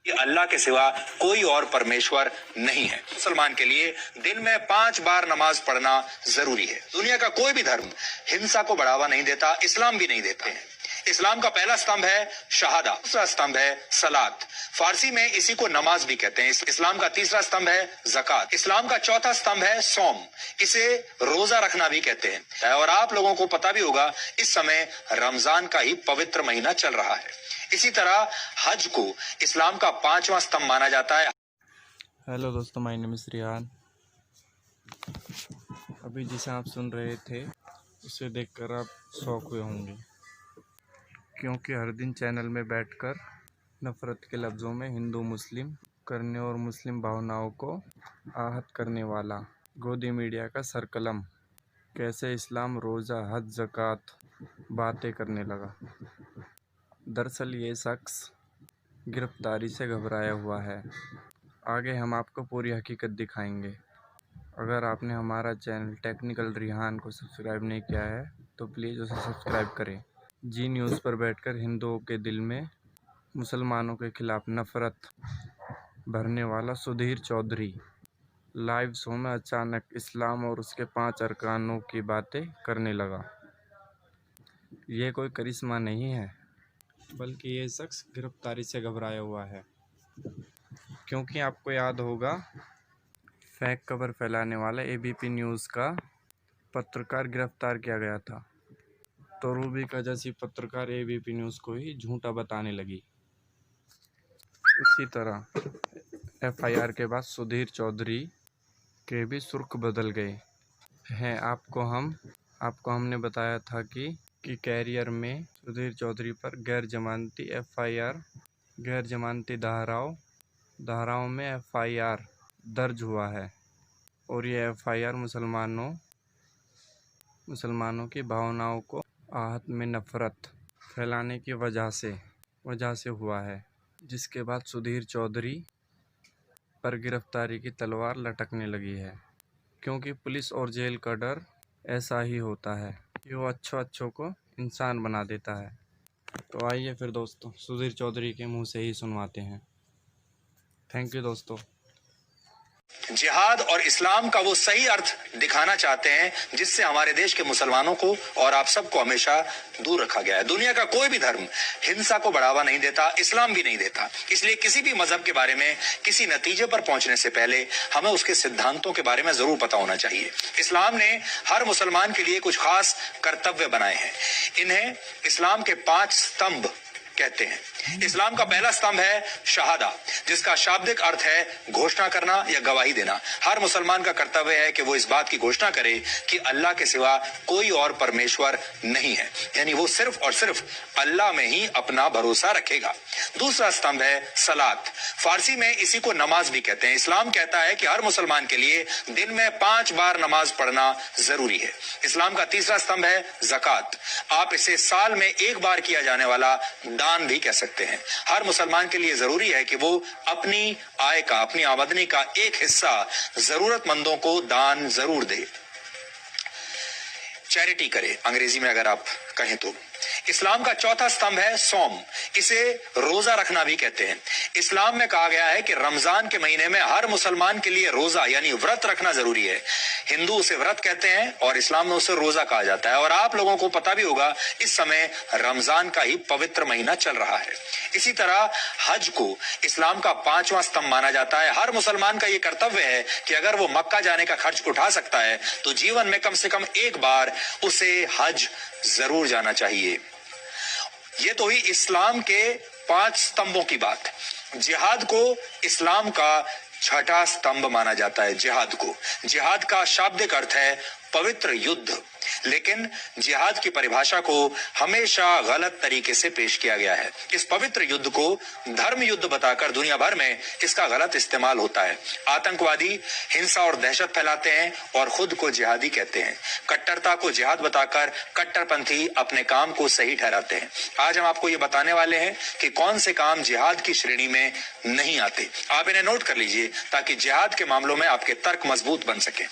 कि अल्लाह के सिवा कोई और परमेश्वर नहीं है। मुसलमान के लिए दिन में 5 बार नमाज पढ़ना जरूरी है। दुनिया का कोई भी धर्म हिंसा को बढ़ावा नहीं देता, इस्लाम भी नहीं देते हैं। इस्लाम का पहला स्तंभ है शहादा, दूसरा स्तंभ है सलात, फारसी में इसी को नमाज भी कहते हैं। इस्लाम का तीसरा स्तंभ है ज़कात, इस्लाम का चौथा स्तंभ है सौम, इसे रोजा रखना भी कहते हैं। और आप लोगों को पता भी होगा इस समय रमजान का ही पवित्र महीना चल रहा है। इसी तरह हज को इस्लाम का 5वां स्तंभ माना जाता है। हेलो दोस्तों, माय नेम इज़ रियान। अभी जिसे आप सुन रहे थे उसे देखकर आप शौक हुए होंगे, क्योंकि हर दिन चैनल में बैठकर नफ़रत के लफ्ज़ों में हिंदू मुस्लिम करने और मुस्लिम भावनाओं को आहत करने वाला गोदी मीडिया का सरकलम कैसे इस्लाम, रोज़ा, हज, ज़कात बातें करने लगा। दरअसल ये शख्स गिरफ्तारी से घबराया हुआ है। आगे हम आपको पूरी हकीकत दिखाएंगे। अगर आपने हमारा चैनल टेक्निकल रिहान को सब्सक्राइब नहीं किया है तो प्लीज़ उसे सब्सक्राइब करें। जी न्यूज़ पर बैठकर हिंदुओं के दिल में मुसलमानों के खिलाफ नफ़रत भरने वाला सुधीर चौधरी लाइव शो में अचानक इस्लाम और उसके 5 अरकानों की बातें करने लगा। ये कोई करिश्मा नहीं है, बल्कि ये शख्स गिरफ्तारी से घबराया हुआ है, क्योंकि आपको याद होगा फेक खबर फैलाने वाला एबीपी न्यूज़ का पत्रकार गिरफ्तार किया गया था, तो रूबी का जैसी पत्रकार एबीपी न्यूज़ को ही झूठा बताने लगी। उसी तरह एफआईआर के बाद सुधीर चौधरी के भी सुर्ख बदल गए हैं। आपको हमने बताया था कि कैरियर में सुधीर चौधरी पर गैर जमानती एफआईआर, गैर जमानती धाराओं में एफआईआर दर्ज हुआ है, और ये एफआईआर मुसलमानों की भावनाओं को आहत में नफ़रत फैलाने की वजह से हुआ है, जिसके बाद सुधीर चौधरी पर गिरफ्तारी की तलवार लटकने लगी है। क्योंकि पुलिस और जेल का डर ऐसा ही होता है कि वो अच्छों को इंसान बना देता है। तो आइए फिर दोस्तों, सुधीर चौधरी के मुंह से ही सुनवाते हैं। थैंक यू दोस्तों। जिहाद और इस्लाम का वो सही अर्थ दिखाना चाहते हैं जिससे हमारे देश के मुसलमानों को और आप सबको हमेशा दूर रखा गया है। दुनिया का कोई भी धर्म हिंसा को बढ़ावा नहीं देता, इस्लाम भी नहीं देता। इसलिए किसी भी मजहब के बारे में किसी नतीजे पर पहुंचने से पहले हमें उसके सिद्धांतों के बारे में जरूर पता होना चाहिए। इस्लाम ने हर मुसलमान के लिए कुछ खास कर्तव्य बनाए हैं। इन्हें इस्लाम के 5 स्तंभ कहते हैं। इस्लाम का पहला स्तंभ है शहादा, जिसका शाब्दिक अर्थ है घोषणा करना या गवाही देना। हर मुसलमान का कर्तव्य है कि वो इस बात की घोषणा करे कि अल्लाह के सिवा कोई और परमेश्वर नहीं है, यानी वो सिर्फ और सिर्फ अल्लाह में ही अपना भरोसा रखेगा। दूसरा स्तंभ है सलात, फारसी में इसी को नमाज भी कहते हैं। इस्लाम कहता है कि हर मुसलमान के लिए दिन में 5 बार नमाज पढ़ना जरूरी है। इस्लाम का तीसरा स्तंभ है ज़कात, आप इसे साल में 1 बार किया जाने वाला दान भी कह सकते हैं। हर मुसलमान के लिए जरूरी है कि वो अपनी आय का, अपनी आमदनी का एक हिस्सा जरूरतमंदों को दान जरूर दे, चैरिटी करे अंग्रेजी में अगर आप कहें तो। इस्लाम का चौथा स्तंभ है सौम, इसे रोजा रखना भी कहते हैं। इस्लाम में कहा गया है कि रमजान के महीने में हर मुसलमान के लिए रोजा यानी व्रत रखना जरूरी है। हिंदू उसे व्रत कहते हैं और इस्लाम में उसे रोजा कहा जाता है। और आप लोगों को पता भी होगा इस समय रमजान का ही पवित्र महीना चल रहा है। इसी तरह हज को इस्लाम का 5वां स्तंभ माना जाता है। हर मुसलमान का यह कर्तव्य है कि अगर वो मक्का जाने का खर्च उठा सकता है तो जीवन में कम से कम 1 बार उसे हज जरूर जाना चाहिए। ये तो ही इस्लाम के 5 स्तंभों की बात। जिहाद को इस्लाम का 6ठा स्तंभ माना जाता है। जिहाद का शाब्दिक अर्थ है पवित्र युद्ध, लेकिन जिहाद की परिभाषा को हमेशा गलत तरीके से पेश किया गया है। इस पवित्र युद्ध को धर्म युद्ध बताकर दुनिया भर में इसका गलत इस्तेमाल होता है। आतंकवादी हिंसा और दहशत फैलाते हैं और खुद को जिहादी कहते हैं। कट्टरता को जिहाद बताकर कट्टरपंथी अपने काम को सही ठहराते हैं। आज हम आपको ये बताने वाले हैं कि कौन से काम जिहाद की श्रेणी में नहीं आते। आप इन्हें नोट कर लीजिए ताकि जिहाद के मामलों में आपके तर्क मजबूत बन सके।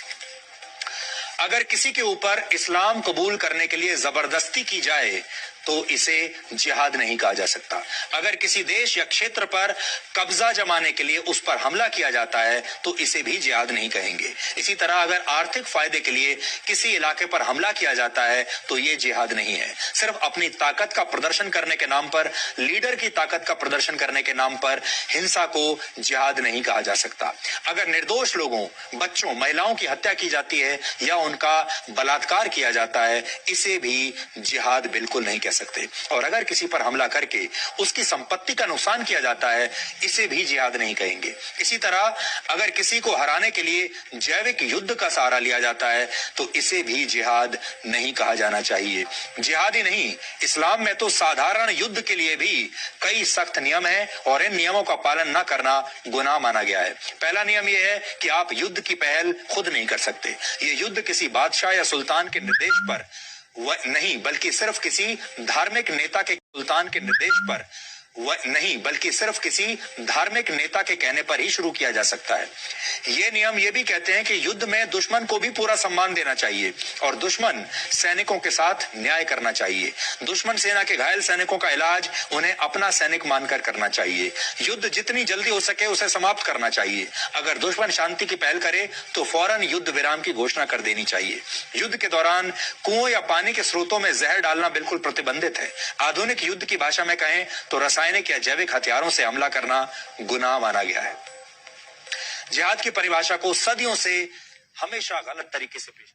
अगर किसी के ऊपर इस्लाम कबूल करने के लिए जबरदस्ती की जाए तो इसे जिहाद नहीं कहा जा सकता। अगर किसी देश या क्षेत्र पर कब्जा जमाने के लिए उस पर हमला किया जाता है तो इसे भी जिहाद नहीं कहेंगे। इसी तरह अगर आर्थिक फायदे के लिए किसी इलाके पर हमला किया जाता है तो ये जिहाद नहीं है। सिर्फ अपनी ताकत का प्रदर्शन करने के नाम पर, लीडर की ताकत का प्रदर्शन करने के नाम पर हिंसा को जिहाद नहीं कहा जा सकता। अगर निर्दोष लोगों, बच्चों, महिलाओं की हत्या की जाती है या उनका बलात्कार किया जाता है, इसे भी जिहाद बिल्कुल नहीं कह सकते। और अगर किसी पर हमला करके उसकी संपत्ति का नुकसान किया जाता है, इसे भी जिहाद नहीं कहेंगे। इसी तरह अगर किसी को हराने के लिए जैविक युद्ध का सहारा लिया जाता है तो इसे भी जिहाद नहीं कहा जाना चाहिए। जिहाद ही नहीं, इस्लाम में तो साधारण युद्ध के लिए भी कई सख्त नियम हैं और इन नियमों का पालन न करना गुनाह माना गया है। पहला नियम यह है कि आप युद्ध की पहल खुद नहीं कर सकते। ये युद्ध किसी बादशाह या सुल्तान के निर्देश पर नहीं बल्कि सिर्फ किसी धार्मिक नेता के सुल्तान के निर्देश पर नहीं बल्कि सिर्फ किसी धार्मिक नेता के कहने पर ही शुरू किया जा सकता है। ये नियम ये भी कहते हैं कि युद्ध में दुश्मन को भी पूरा सम्मान देना चाहिए और दुश्मन सैनिकों के साथ न्याय करना चाहिए। दुश्मन सेना के घायल सैनिकों का इलाज उन्हें अपना सैनिक मानकर करना चाहिए। युद्ध जितनी जल्दी हो सके उसे समाप्त करना चाहिए। अगर दुश्मन शांति की पहल करे तो फौरन युद्ध विराम की घोषणा कर देनी चाहिए। युद्ध के दौरान कुओं या पानी के स्रोतों में जहर डालना बिल्कुल प्रतिबंधित है। आधुनिक युद्ध की भाषा में कहें तो रासायनिक या जैविक हथियारों से हमला करना गुनाह माना गया है। जिहाद की परिभाषा को सदियों से हमेशा गलत तरीके से पेश